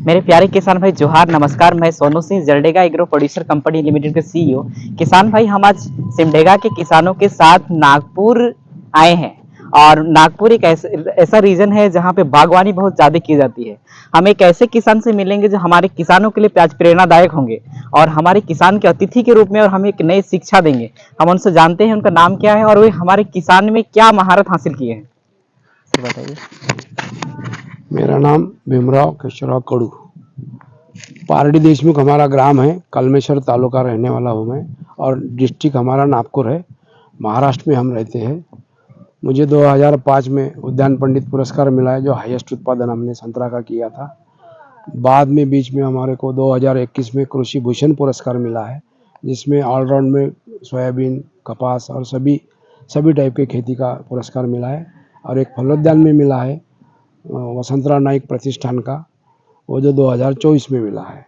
मेरे प्यारे किसान भाई जोहार नमस्कार। मैं Sonu Singh Jardega agro producer company limited के सीईओ। किसान भाई हम आज सिमडेगा के किसानों के साथ नागपुर आए हैं। और नागपुर एक ऐसा रीजन है जहाँ पे बागवानी बहुत ज़्यादा की जाती है। हम एक ऐसे किसान से मिलेंगे जो हमारे किसानों के लिए आज प्रेरणादायक होंगे और हमारे किसान के अतिथि के रूप में और हमें एक नई शिक्षा देंगे। हम उनसे जानते हैं उनका नाम क्या है और वे हमारे किसान में क्या महारत हासिल किए हैं। सर बताइए। मेरा नाम भीमराव केशवराव कड़ू, पारडी देशमुख हमारा ग्राम है। कलमेश्वर तालुका रहने वाला हूँ मैं और डिस्ट्रिक्ट हमारा नागपुर है। महाराष्ट्र में हम रहते हैं। मुझे 2005 में उद्यान पंडित पुरस्कार मिला है, जो हाईएस्ट उत्पादन हमने संतरा का किया था। बाद में बीच में हमारे को 2021 में कृषि भूषण पुरस्कार मिला है, जिसमें ऑलराउंड में सोयाबीन, कपास और सभी टाइप के खेती का पुरस्कार मिला है। और एक फलोद्यान में मिला है वसंतराव नाइक प्रतिष्ठान का, वो जो 2024 में मिला है।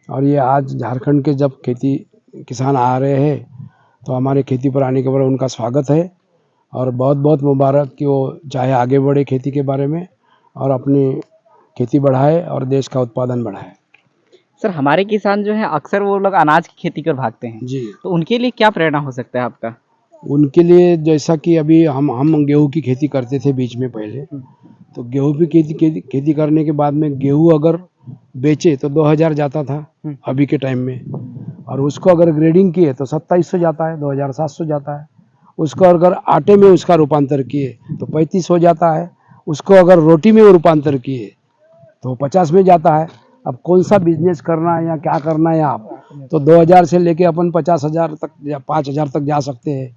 और ये आज झारखंड के जब खेती किसान आ रहे हैं तो हमारे खेती पर आने के बाद उनका स्वागत है और बहुत बहुत मुबारक कि वो चाहे आगे बढ़े खेती के बारे में और अपनी खेती बढ़ाए और देश का उत्पादन बढ़ाए। सर हमारे किसान जो है अक्सर वो लोग अनाज की खेती कर भागते हैं जी, तो उनके लिए क्या प्रेरणा हो सकता है आपका। उनके लिए जैसा कि अभी हम गेहूं की खेती करते थे बीच में पहले, तो गेहूं की खेती करने के बाद में गेहूं अगर बेचे तो 2000 जाता था अभी के टाइम में, और उसको अगर ग्रेडिंग किए तो 2700 जाता है, 2700 जाता है। उसको अगर आटे में उसका रूपांतर किए तो 35 हो जाता है। उसको अगर रोटी में रूपांतर किए तो 50 में जाता है। अब कौन सा बिजनेस करना है या क्या करना है आप, तो 2000 से लेके अपन 50,000 तक या 5000 तक जा सकते हैं।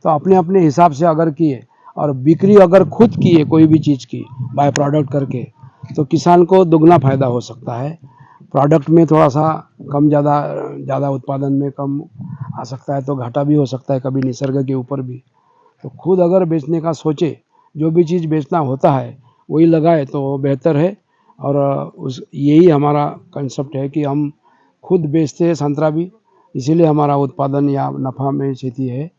तो अपने अपने हिसाब से अगर किए और बिक्री अगर खुद किए कोई भी चीज़ की बाय प्रोडक्ट करके, तो किसान को दुगना फायदा हो सकता है। प्रोडक्ट में थोड़ा सा कम ज़्यादा उत्पादन में कम आ सकता है, तो घाटा भी हो सकता है कभी निसर्ग के ऊपर भी। तो खुद अगर बेचने का सोचे, जो भी चीज़ बेचना होता है वही लगाए तो बेहतर है। और यही हमारा कंसेप्ट है कि हम खुद बेचते हैं संतरा भी, इसीलिए हमारा उत्पादन या नफ़ा में खेती है।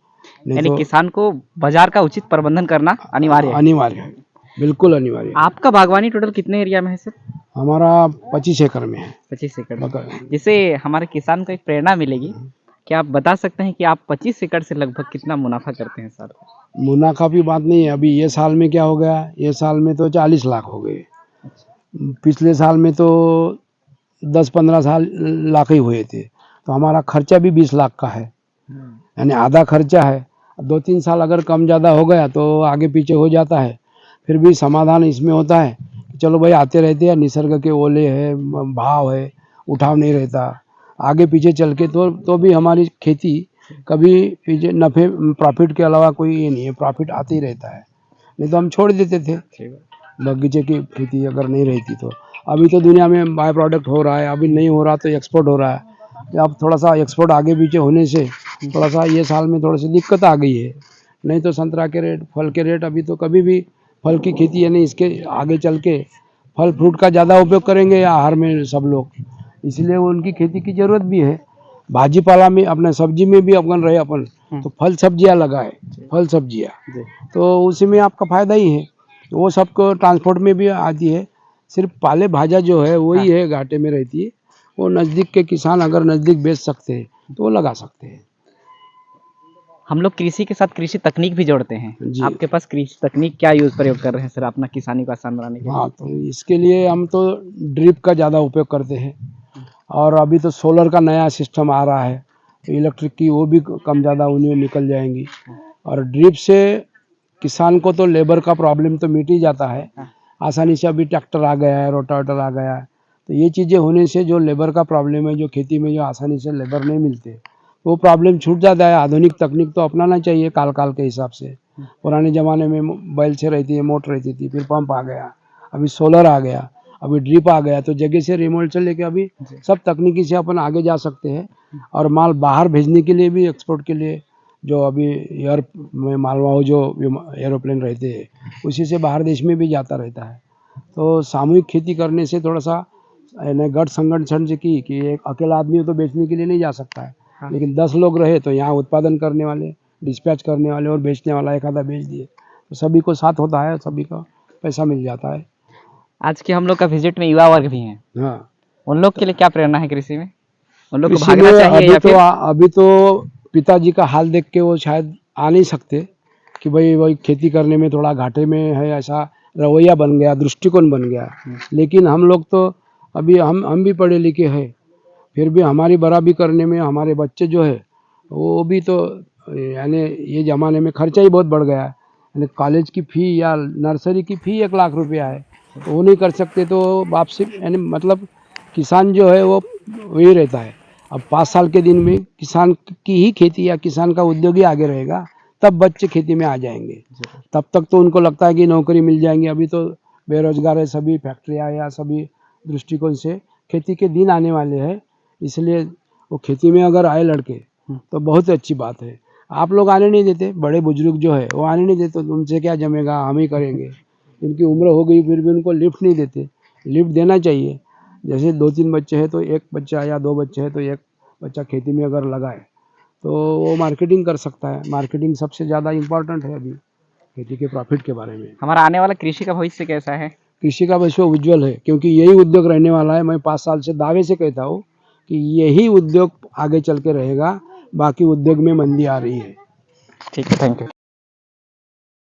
नहीं यानी तो किसान को बाजार का उचित प्रबंधन करना अनिवार्य है। अनिवार्य है, बिल्कुल अनिवार्य है। आपका बागवानी टोटल कितने एरिया में है सर। हमारा 25 एकड़ में है। 25 एकड़ में। बकर जिससे हमारे किसान को एक प्रेरणा मिलेगी। क्या आप बता सकते हैं कि आप 25 एकड़ से लगभग कितना मुनाफा करते हैं सर। मुनाफा की बात नहीं है। अभी ये साल में क्या हो गया, ये साल में तो 40 लाख हो गए। पिछले साल में तो 10-15 लाख ही हुए थे। तो हमारा खर्चा भी 20 लाख का है, यानी आधा खर्चा है। 2-3 साल अगर कम ज़्यादा हो गया तो आगे पीछे हो जाता है। फिर भी समाधान इसमें होता है कि चलो भाई आते रहते हैं, निसर्ग के ओले है, भाव है, उठाव नहीं रहता। आगे पीछे चल के तो भी हमारी खेती कभी पीछे नफ़े प्रॉफिट के अलावा कोई ये नहीं है, प्रॉफिट आते ही रहता है। नहीं तो हम छोड़ देते थे बगीचे की खेती अगर नहीं रहती तो। अभी तो दुनिया में बाय प्रोडक्ट हो रहा है, अभी नहीं हो रहा तो एक्सपोर्ट हो रहा है। अब थोड़ा सा एक्सपोर्ट आगे पीछे होने से थोड़ा सा ये साल में थोड़ी सी दिक्कत आ गई है। नहीं तो संतरा के रेट, फल के रेट, अभी तो कभी भी फल की खेती यानी इसके आगे चल के फल फ्रूट का ज़्यादा उपयोग करेंगे आहार में सब लोग, इसलिए उनकी खेती की ज़रूरत भी है। भाजीपाला में अपने सब्जी में भी अपन रहे अपन तो फल सब्जियाँ लगाए, फल सब्जियाँ तो उसी में आपका फ़ायदा ही है। वो सबको ट्रांसपोर्ट में भी आती है। सिर्फ पाले भाजा जो है वही है घाटे में रहती है। वो नज़दीक के किसान अगर नज़दीक बेच सकते हैं तो वो लगा सकते हैं। हम लोग कृषि के साथ कृषि तकनीक भी जोड़ते हैं। जी। आपके पास कृषि तकनीक क्या प्रयोग कर रहे हैं सर अपना किसानी को आसान बनाने के लिए। हाँ, तो इसके लिए हम तो ड्रिप का ज़्यादा उपयोग करते हैं। और अभी तो सोलर का नया सिस्टम आ रहा है, तो इलेक्ट्रिक की वो भी कम ज़्यादा उन्हें निकल जाएंगी। और ड्रिप से किसान को तो लेबर का प्रॉब्लम तो मिट ही जाता है आसानी से। अभी ट्रैक्टर आ गया है, रोटावेटर आ गया है, तो ये चीज़ें होने से जो लेबर का प्रॉब्लम है, जो खेती में जो आसानी से लेबर नहीं मिलते, वो प्रॉब्लम छूट जाता है। आधुनिक तकनीक तो अपनाना चाहिए काल काल के हिसाब से। पुराने ज़माने में बैल से रहती है, मोटर रहती थी, फिर पंप आ गया, अभी सोलर आ गया, अभी ड्रिप आ गया। तो जगह से रिमोट से लेके अभी सब तकनीकी से अपन आगे जा सकते हैं। और माल बाहर भेजने के लिए भी, एक्सपोर्ट के लिए, जो अभी एयर में मालवाहू जो एरोप्लेन रहते हैं उसी से बाहर देश में भी जाता रहता है। तो सामूहिक खेती करने से थोड़ा सा गठ संगठन से की कि एक अकेला आदमी तो बेचने के लिए नहीं जा सकता है। हाँ। लेकिन 10 लोग रहे तो यहाँ उत्पादन करने वाले, डिस्पैच करने वाले और बेचने वाला एक आधा बेच दिए तो सभी को साथ होता है, सभी का पैसा मिल जाता है। आज के हम लोग का विजिट में युवा वर्ग भी हैं, हाँ, उन लोग के लिए क्या प्रेरणा है कृषि में? उन लोग को कृषि भागना में चाहिए या फिर अभी तो पिताजी का हाल देख के वो शायद आ नहीं सकते कि भाई वही खेती करने में थोड़ा घाटे में है, ऐसा रवैया बन गया, दृष्टिकोण बन गया। लेकिन हम लोग तो अभी हम भी पढ़े लिखे हैं, फिर भी हमारी बराबरी करने में हमारे बच्चे जो है वो भी तो, यानी ये ज़माने में खर्चा ही बहुत बढ़ गया है। यानी कॉलेज की फ़ी या नर्सरी की फ़ी 1 लाख रुपया है, तो वो नहीं कर सकते तो बाप से, यानी मतलब किसान जो है वो वही रहता है। अब 5 साल के दिन में किसान की ही खेती या किसान का उद्योग ही आगे रहेगा, तब बच्चे खेती में आ जाएंगे। तब तक तो उनको लगता है कि नौकरी मिल जाएंगी, अभी तो बेरोजगार है सभी, फैक्ट्रियाँ या सभी दृष्टिकोण से खेती के दिन आने वाले हैं। इसलिए वो खेती में अगर आए लड़के तो बहुत अच्छी बात है। आप लोग आने नहीं देते, बड़े बुजुर्ग जो है वो आने नहीं देते, तो उनसे क्या जमेगा, हम ही करेंगे। उनकी उम्र हो गई फिर भी उनको लिफ्ट नहीं देते, लिफ्ट देना चाहिए। जैसे 2-3 बच्चे हैं तो एक बच्चा या 2 बच्चे हैं तो एक बच्चा खेती में अगर लगाए तो वो मार्केटिंग कर सकता है। मार्केटिंग सबसे ज़्यादा इम्पोर्टेंट है अभी खेती के प्रॉफिट के बारे में। हमारा आने वाला कृषि का भविष्य कैसा है? कृषि का भविष्य उज्जवल है, क्योंकि यही उद्योग रहने वाला है। मैं 5 साल से दावे से कहता हूँ कि यही उद्योग आगे चल के रहेगा, बाकी उद्योग में मंदी आ रही है। ठीक है, थैंक यू।